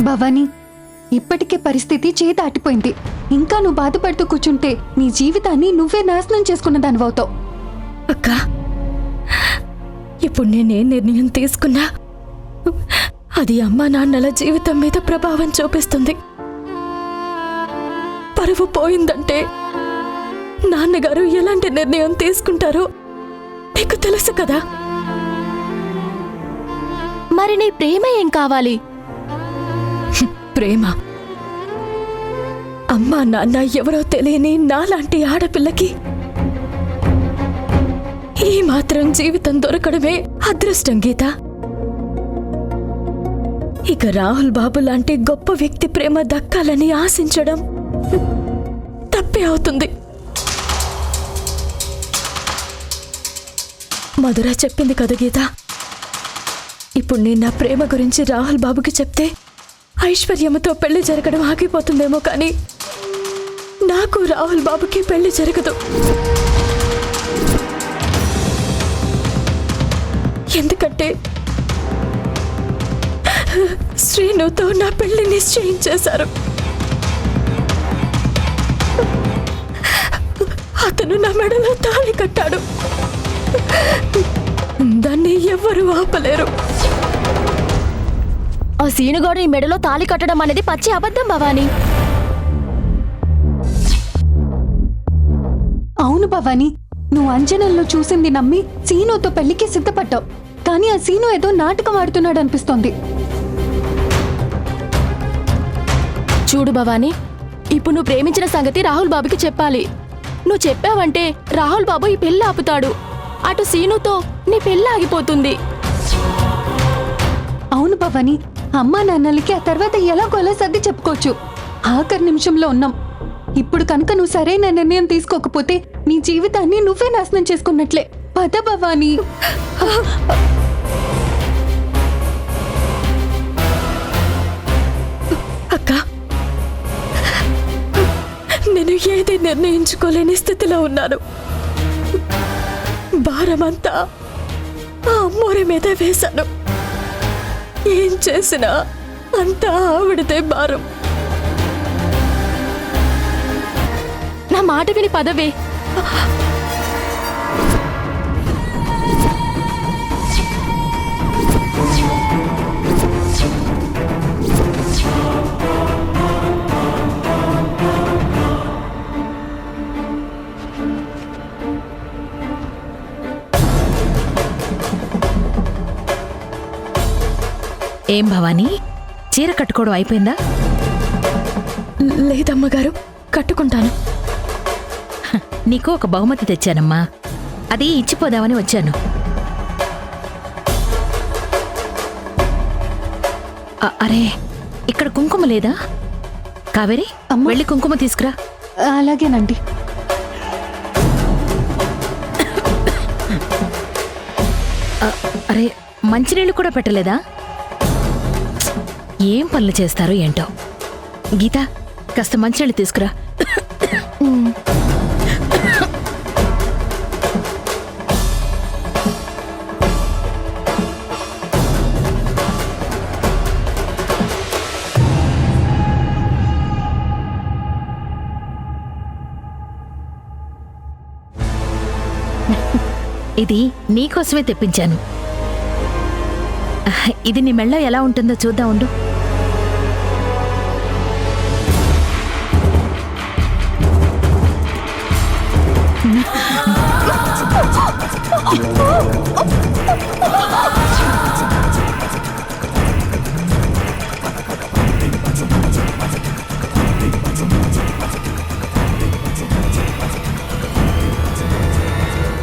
భవానీ, ఇప్పటికే పరిస్థితి చేదాటిపోయింది. ఇంకా నువ్వు బాధపడుతూ కూర్చుంటే నీ జీవితాన్ని నువ్వే నాశనం చేసుకున్న దానివవుతావు. అక్క, ఇప్పుడు నేనే నిర్ణయం తీసుకున్నా అది అమ్మా నాన్నల జీవితం మీద ప్రభావం చూపిస్తుంది. పరువు పోయిందంటే నాన్నగారు ఎలాంటి నిర్ణయం తీసుకుంటారో నీకు తెలుసు కదా. మరి నీ ప్రేమ ఏం కావాలి? ప్రేమ అమ్మా నాన్న ఎవరో తెలియని నాలాంటి ఆడపిల్లకి ఈ మాత్రం జీవితం దొరకడమే అదృష్టం గీత. ఇక రాహుల్ బాబు లాంటి గొప్ప వ్యక్తి ప్రేమ దక్కాలని ఆశించడం తప్పే అవుతుంది. మధుర చెప్పింది కదా గీత, ఇప్పుడు నేను నా ప్రేమ గురించి రాహుల్ బాబుకి చెప్తే ఐశ్వర్యముతో పెళ్లి జరగడం ఆగిపోతుందేమో, కానీ నాకు రాహుల్ బాబుకి పెళ్లి జరగదు. ఎందుకంటే శ్రీనుతో నా పెళ్లి నిశ్చయించేశారు. అతను నా మెడలో తాళి కట్టాడు. దాన్ని ఎవ్వరూ ఆపలేరు. ఆ సీనుగాడు ఈ మెడలో తాళి కట్టడం అనేది పచ్చి అబద్ధం భవానీ. అవును భవానీ, నువ్వు అంజనంలో చూసింది నమ్మి సీనుతో పెళ్లికి సిద్ధపడ్డావు. కానీ ఆ సీను ఏదో నాటకం ఆడుతున్నాడు అనిపిస్తోంది. చూడు భవానీ, ఇప్పుడు నువ్వు ప్రేమించిన సంగతి రాహుల్ బాబుకి చెప్పాలి. నువ్వు చెప్పావంటే రాహుల్ బాబు ఈ పెళ్లి ఆపుతాడు. అటు సీనుతో నీ పెళ్లి ఆగిపోతుంది. అవును భవానీ, అమ్మా నాన్నలకి ఆ తర్వాత ఎలా గొల్ల సర్ది చెప్పుకోవచ్చు. ఆఖరి నిమిషంలో ఉన్నాం. ఇప్పుడు కనుక నువ్వు సరైన నిర్ణయం తీసుకోకపోతే నీ జీవితాన్ని నువ్వే నాశనం చేసుకున్నట్లే. పద భవానీ. అక్క, నేను ఏది నిర్ణయించుకోలేని స్థితిలో ఉన్నాను. భారమంతా ఆ అమ్మోరి మీద వేశాను. ఏం చేసినా అంతా ఆవిడదే భారం. నా మాట విని పదవే. ఏం భవానీ, చీర కట్టుకోవడం అయిపోయిందా? లేదమ్మగారు, కట్టుకుంటాను. నీకు ఒక బహుమతి తెచ్చానమ్మా, అది ఇచ్చిపోదామని వచ్చాను. అరే, ఇక్కడ కుంకుమ లేదా? కావేరి, వెళ్ళి కుంకుమ తీసుకురా. అలాగేనండి. అరే, మంచినీళ్ళు కూడా పెట్టలేదా? ఏం పనులు చేస్తారో ఏంటో. గీత, కాస్త మంచినీళ్ళు తీసుకురా. ఇది నీకోసమే తెప్పించాను. ఇది నీ మెళ్ళో ఎలా ఉంటుందో చూద్దాం ఉండు.